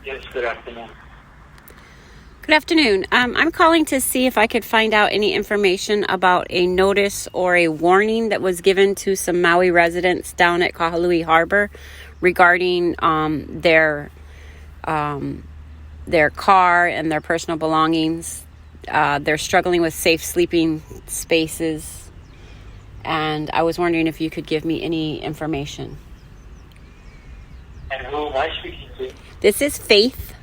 Yes, good afternoon. Good afternoon. I'm calling to see if I could find out any information about a notice or a warning that was given to some Maui residents down at Kahului Harbor regarding their car and their personal belongings. They're struggling with safe sleeping spaces, and I was wondering if you could give me any information. And who am I speaking to? This is Faith.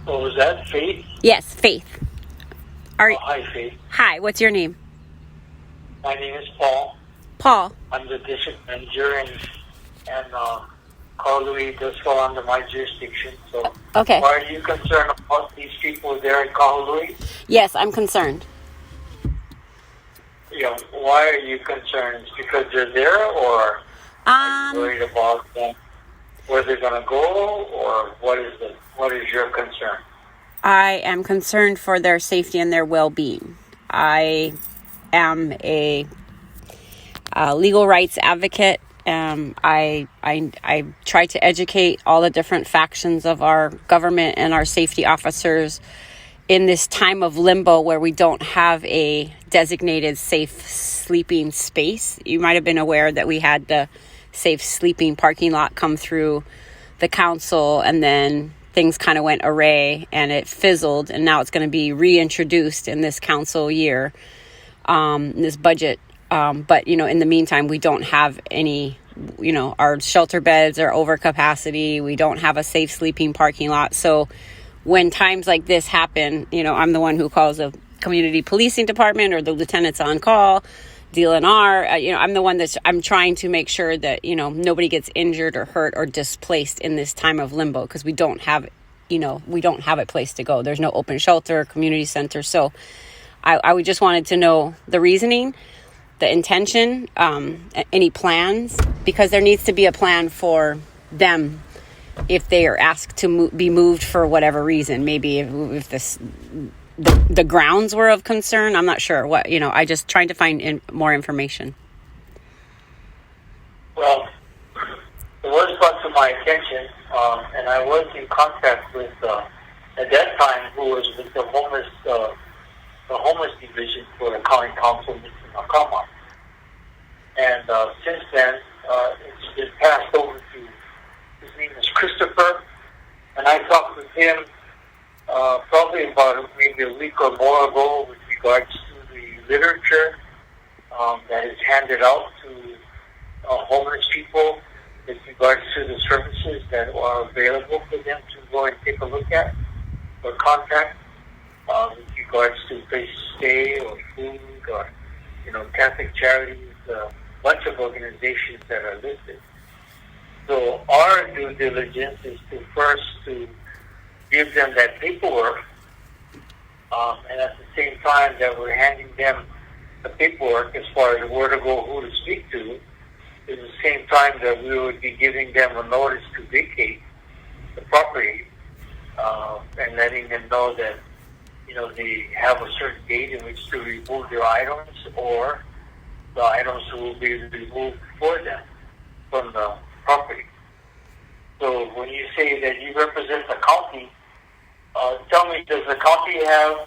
Oh, was that Faith? Yes, Faith. Hi, Faith. Hi, what's your name? My name is Paul. Paul. I'm the district manager, and Kahului does fall under my jurisdiction. So, Okay. Why are you concerned about these people there in Kahului? Yes, I'm concerned. Why are you concerned? Is it because they're there, or are you worried about them, where they're going to go, or what is your concern? I am concerned for their safety and their well-being. I am a legal rights advocate. I try to educate all the different factions of our government and our safety officers in this time of limbo where we don't have a designated safe sleeping space. You might have been aware that we had the safe sleeping parking lot come through the council, and then things kind of went awry and it fizzled, and now it's going to be reintroduced in this council year, this budget. But, in the meantime, we don't have any, our shelter beds are over capacity. We don't have a safe sleeping parking lot. So when times like this happen, I'm the one who calls the community policing department or the lieutenants on call, DLNR. I'm the one I'm trying to make sure that, nobody gets injured or hurt or displaced in this time of limbo, because we don't have a place to go. There's no open shelter, community center. So I just wanted to know the reasoning, the intention, any plans, because there needs to be a plan for them if they are asked to be moved for whatever reason. Maybe if the grounds were of concern. I'm not sure what, I just trying to find more information. Well, it was brought to my attention, and I was in contact with, at that time, who was with the homeless division for the county council, Mr. Nakama. And since then, it's been passed over to, his name is Christopher, and I talked with him probably about maybe a week or more ago with regards to the literature that is handed out to homeless people with regards to the services that are available for them to go and take a look at or contact with regards to place to stay or food or, Catholic Charities, a bunch of organizations that are listed. So our due diligence is to give them that paperwork, and at the same time that we're handing them the paperwork as far as where to go, who to speak to, at the same time that we would be giving them a notice to vacate the property, and letting them know that, they have a certain date in which to remove their items, or the items will be removed for them from the property. So when you say that you represent the county, tell me, does the county have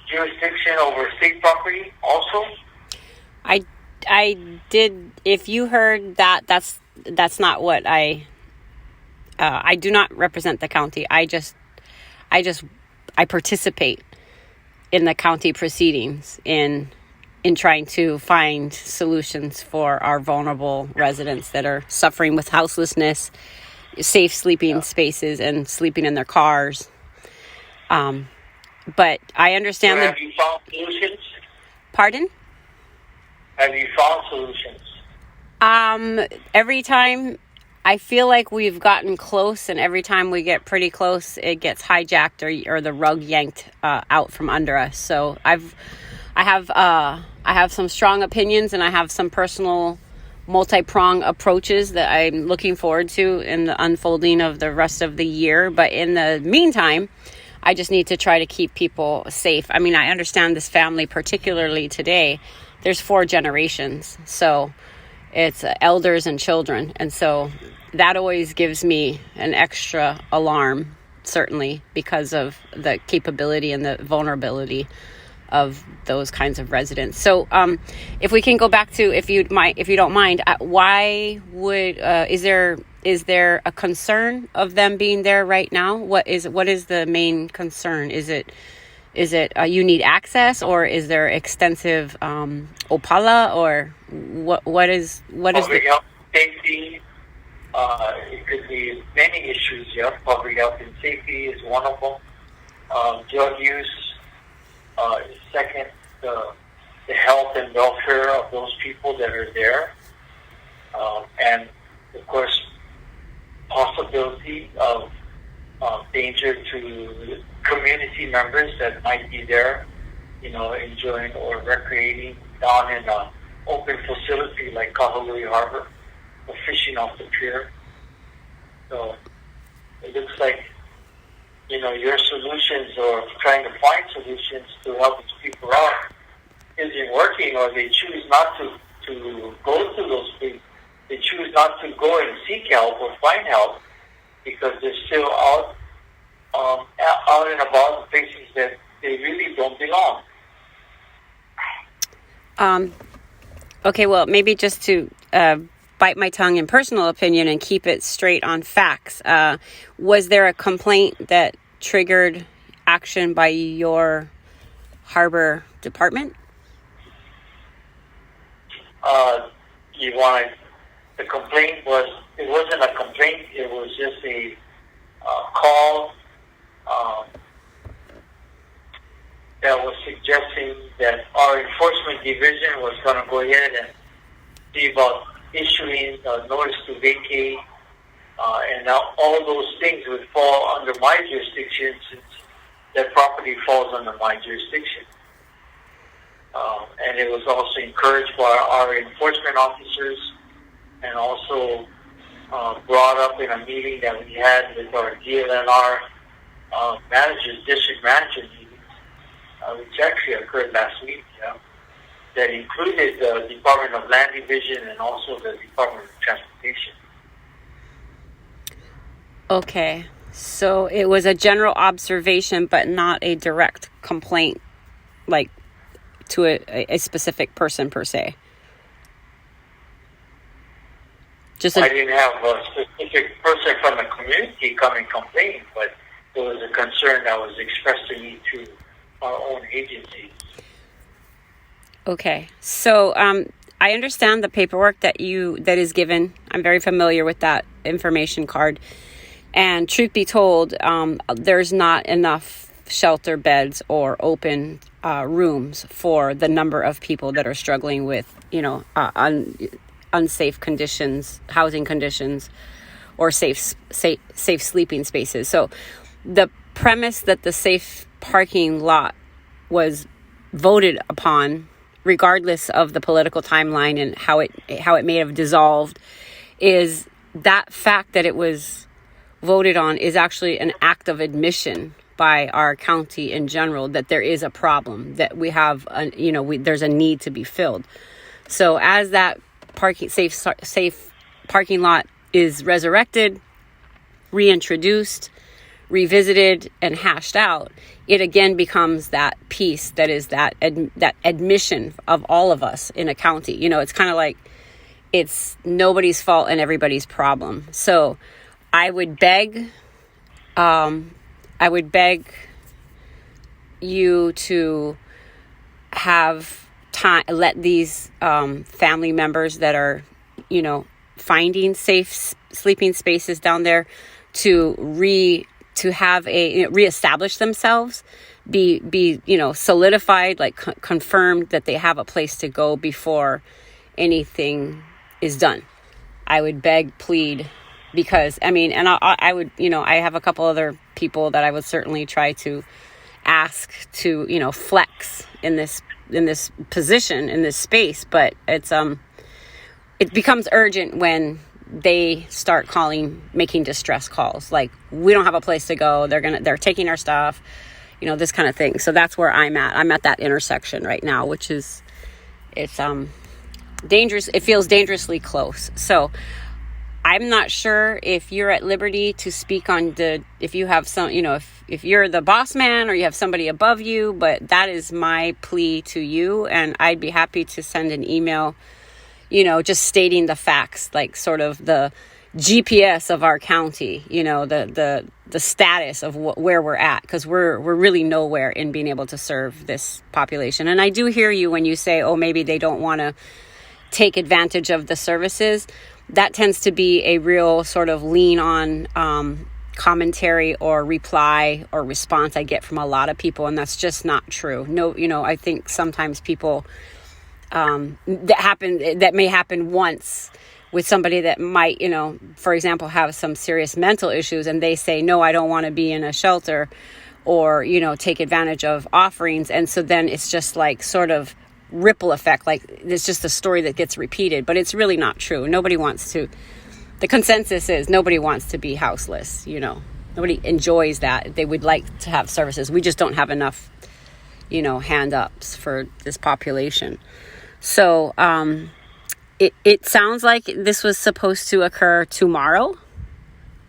jurisdiction over state property also? I did. If you heard that, that's not what I do not represent the county. I participate in the county proceedings in trying to find solutions for our vulnerable residents that are suffering with houselessness, safe sleeping spaces, and sleeping in their cars. But I understand have you found solutions? Pardon? Have you found solutions? Every time I feel like we've gotten close, and every time we get pretty close, it gets hijacked or the rug yanked out from under us. So I have some strong opinions, and I have some personal multi-prong approaches that I'm looking forward to in the unfolding of the rest of the year. But in the meantime, I just need to try to keep people safe. I mean, I understand this family, particularly today, there's 4 generations. So It's elders and children. And so that always gives me an extra alarm, certainly, because of the capability and the vulnerability of those kinds of residents. So if we can go back to, if you don't mind, why would, is there a concern of them being there right now? What is the main concern? Is it you need access, or is there extensive opala, or what is public health safety? It could be many issues. Yeah, public health and safety is one of them. Drug use is second. The health and welfare of those people that are there, and of course, possibility of danger to community members that might be there, enjoying or recreating down in an open facility like Kahului Harbor, or fishing off the pier. So it looks like, your solutions or trying to find solutions to help these people out isn't working, or they choose not to go to those places. They choose not to go and seek help or find help because they're still out and about in places that they really don't belong. Okay, well, maybe just to bite my tongue in personal opinion and keep it straight on facts, was there a complaint that triggered action by your harbor department? The complaint it wasn't a complaint, it was just a call that was suggesting that our enforcement division was going to go ahead and see about issuing a notice to vacate, and now all those things would fall under my jurisdiction since that property falls under my jurisdiction. And it was also encouraged by our enforcement officers, and also brought up in a meeting that we had with our DLNR district manager meetings, which actually occurred last week, that included the Department of Land Division and also the Department of Transportation. Okay, so it was a general observation, but not a direct complaint, like to a specific person per se. I didn't have a specific person from the community come and complain, but there was a concern that was expressed to me to our own agency. Okay, so I understand the paperwork that is given. I'm very familiar with that information card. And truth be told, there's not enough shelter beds or open rooms for the number of people that are struggling with, unsafe conditions, housing conditions, or safe sleeping spaces. So the premise that the safe parking lot was voted upon, regardless of the political timeline and how it may have dissolved, is that fact that it was voted on is actually an act of admission by our county in general that there is a problem, that we have there's a need to be filled. So as that safe parking lot is resurrected, reintroduced, revisited, and hashed out, it again becomes that piece that is that admission of all of us in a county. It's kind of like it's nobody's fault and everybody's problem. So I would beg you to have time, let these family members that are, finding safe sleeping spaces down there to reestablish themselves, be solidified, like confirmed that they have a place to go before anything is done. I would beg, plead, because I would, I have a couple other people that I would certainly try to ask to, flex in this position, in this space, but it becomes urgent when they start making distress calls, like, we don't have a place to go, they're taking our stuff, this kind of thing. So that's where I'm at that intersection right now, which is, it feels dangerously close. So I'm not sure if you're at liberty to speak on if you have some, if you're the boss man or you have somebody above you, but that is my plea to you. And I'd be happy to send an email, just stating the facts, like sort of the GPS of our county, the status of where we're at, because we're really nowhere in being able to serve this population. And I do hear you when you say, oh, maybe they don't want to take advantage of the services. That tends to be a real sort of lean on commentary or reply or response I get from a lot of people, and that's just not true. No, I think sometimes people that may happen once with somebody that might, for example, have some serious mental issues, and they say, no, I don't want to be in a shelter, or, take advantage of offerings. And so then it's just like sort of ripple effect, like it's just a story that gets repeated, but it's really not true. The consensus is nobody wants to be houseless. Nobody enjoys that. They would like to have services. We just don't have enough hand ups for this population. So it sounds like this was supposed to occur tomorrow.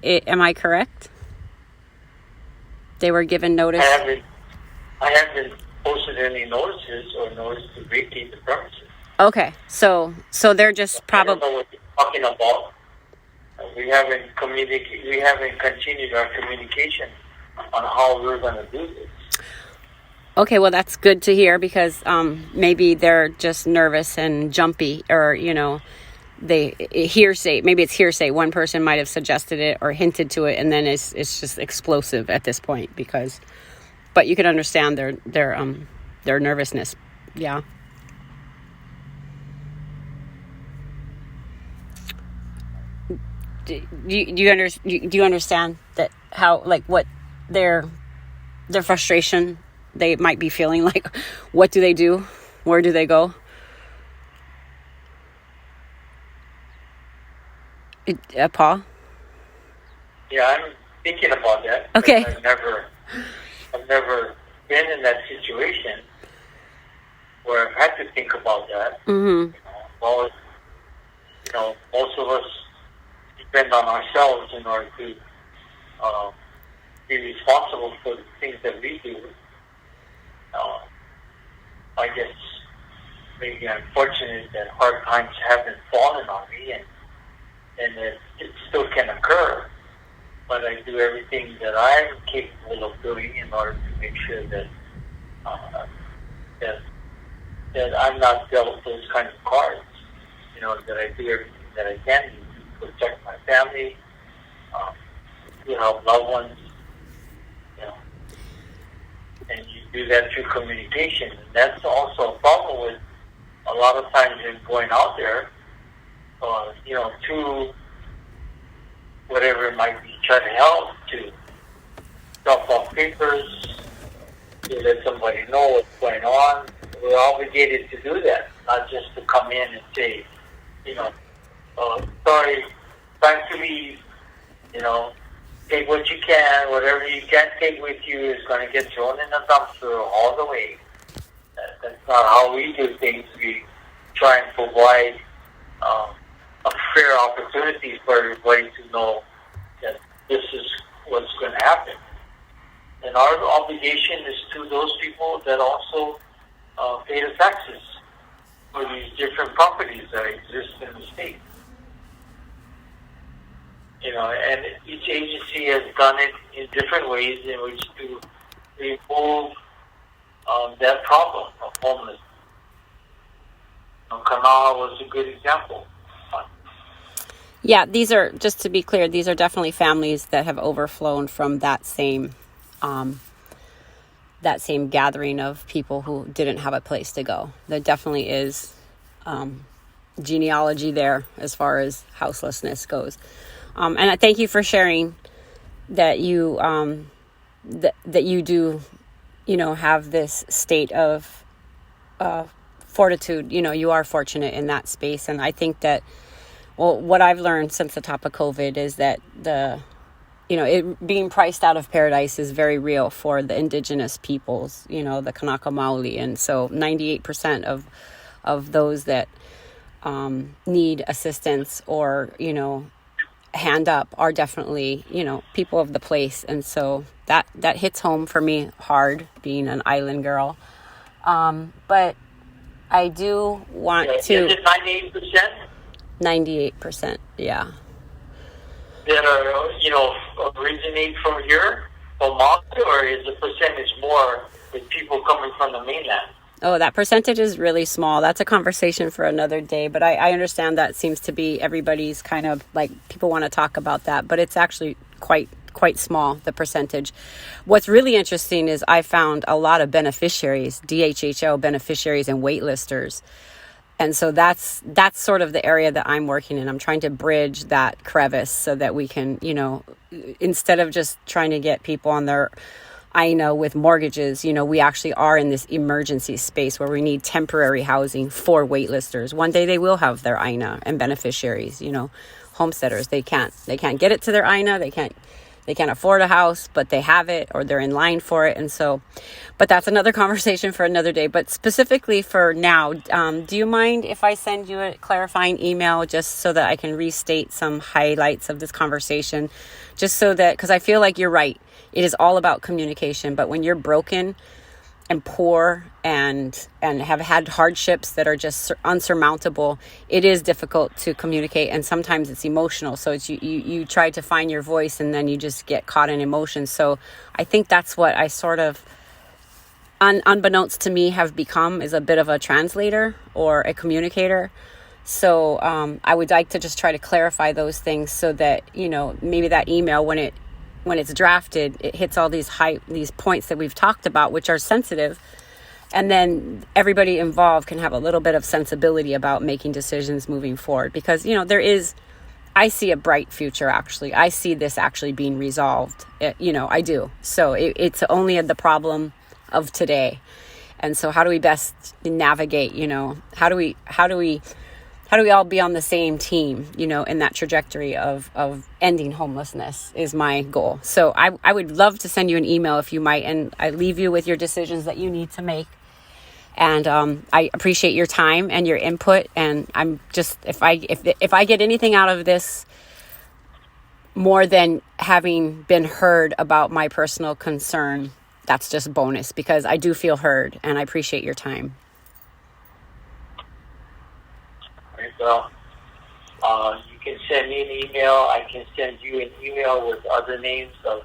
Am I correct? They were given notice. I haven't posted any notices or notice to vacate the premises. Okay, so they're just probably. I don't know what you're talking about. We haven't continued our communication on how we're going to do this. Okay, well, that's good to hear, because maybe they're just nervous and jumpy, or maybe it's hearsay. One person might have suggested it or hinted to it, and then it's just explosive at this point. But you can understand their nervousness. Yeah. Do you understand that what their frustration they might be feeling? Like, what do they do? Where do they go? Paul? Yeah, I'm thinking about that. Okay. I've never been in that situation where I've had to think about that. Mm-hmm. Most of us depend on ourselves in order to be responsible for the things that we do. I guess maybe I'm fortunate that hard times haven't fallen on me, and that it still can occur. But I do everything that I'm capable of doing in order to make sure that that I'm not dealt those kinds of cards. That I do everything that I can to protect my family, to help loved ones. And you do that through communication. And that's also a problem with a lot of times in going out there, to whatever it might be, try to help, to drop off papers, to let somebody know what's going on. We're obligated to do that, not just to come in and say, sorry, time to leave, take what you can, whatever you can't take with you is going to get thrown in the dumpster all the way. That's not how we do things. We try and provide a fair opportunity for everybody to know that this is what's going to happen. And our obligation is to those people that also pay the taxes for these different properties that exist in the state. And each agency has done it in different ways in which to remove that problem of homelessness. Kanawha was a good example. Yeah, these are, just to be clear, these are definitely families that have overflown from that same gathering of people who didn't have a place to go. There definitely is genealogy there as far as houselessness goes. And I thank you for sharing that you that you do, have this state of fortitude. You are fortunate in that space, and I think that, well, what I've learned since the top of COVID is that it being priced out of paradise is very real for the indigenous peoples, the Kanaka Maoli, and so 98% of those that need assistance or, hand up are definitely, people of the place. And so that hits home for me hard, being an island girl. But I do want to... Is it 98%? 98%, yeah. That are, originate from here, from Maui, or is the percentage more with people coming from the mainland? Oh, that percentage is really small. That's a conversation for another day. But I understand that seems to be everybody's kind of like, people want to talk about that. But it's actually quite small, the percentage. What's really interesting is I found a lot of beneficiaries, DHHO beneficiaries and waitlisters. And so that's sort of the area that I'm working in. I'm trying to bridge that crevice so that we can, instead of just trying to get people on their INA with mortgages, we actually are in this emergency space where we need temporary housing for waitlisters. One day they will have their INA and beneficiaries, homesteaders. They can't get it to their INA. They can't afford a house, but they have it or they're in line for it. And so, but that's another conversation for another day. But specifically for now, do you mind if I send you a clarifying email just so that I can restate some highlights of this conversation? Just so that, because I feel like you're right. It is all about communication. But when you're broken and poor and have had hardships that are just unsurmountable, it is difficult to communicate, and sometimes it's emotional. So it's you try to find your voice and then you just get caught in emotion. So I think that's what I sort of, unbeknownst to me, have become, is a bit of a translator or a communicator. So I would like to just try to clarify those things so that, maybe that email, when it's drafted, it hits all these points that we've talked about, which are sensitive. And then everybody involved can have a little bit of sensibility about making decisions moving forward. Because, I see a bright future, actually. I see this actually being resolved. I do. So it's only the problem of today. And so how do we best navigate, how do we all be on the same team, in that trajectory of ending homelessness is my goal. So I would love to send you an email if you might, and I leave you with your decisions that you need to make. And I appreciate your time and your input. And I'm just, if I get anything out of this more than having been heard about my personal concern, that's just bonus, because I do feel heard and I appreciate your time. Well, you can send me an email. I can send you an email with other names of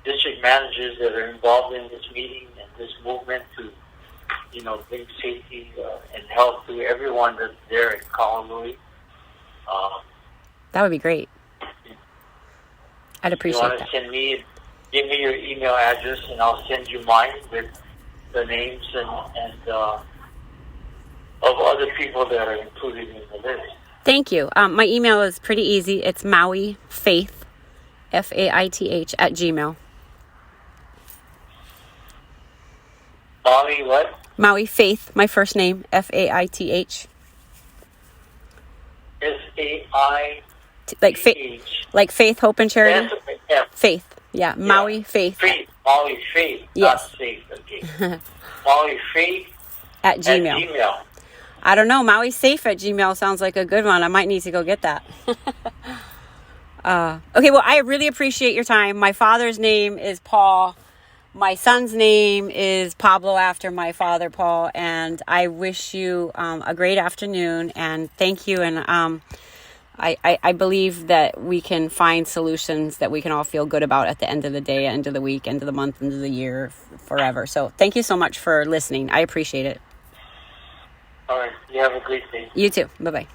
district managers that are involved in this meeting and this movement to, bring safety and health to everyone that's there in Kahului. That would be great. I'd appreciate that. You want to give me your email address, and I'll send you mine with the names and of other people that are included in the list. Thank you. My email is pretty easy. It's Maui Faith, FAITH @gmail. Maui what? Maui Faith, my first name, FAITH. SAI. Like faith, hope, and charity. Faith. Yeah, Maui Faith. Maui Faith. Yes. Not safe. Okay. Maui Faith @gmail. I don't know. Maui Safe @gmail sounds like a good one. I might need to go get that. Okay, well, I really appreciate your time. My father's name is Paul. My son's name is Pablo, after my father, Paul. And I wish you a great afternoon. And thank you. And I believe that we can find solutions that we can all feel good about at the end of the day, end of the week, end of the month, end of the year, forever. So thank you so much for listening. I appreciate it. All right. You have a great day. You too. Bye-bye.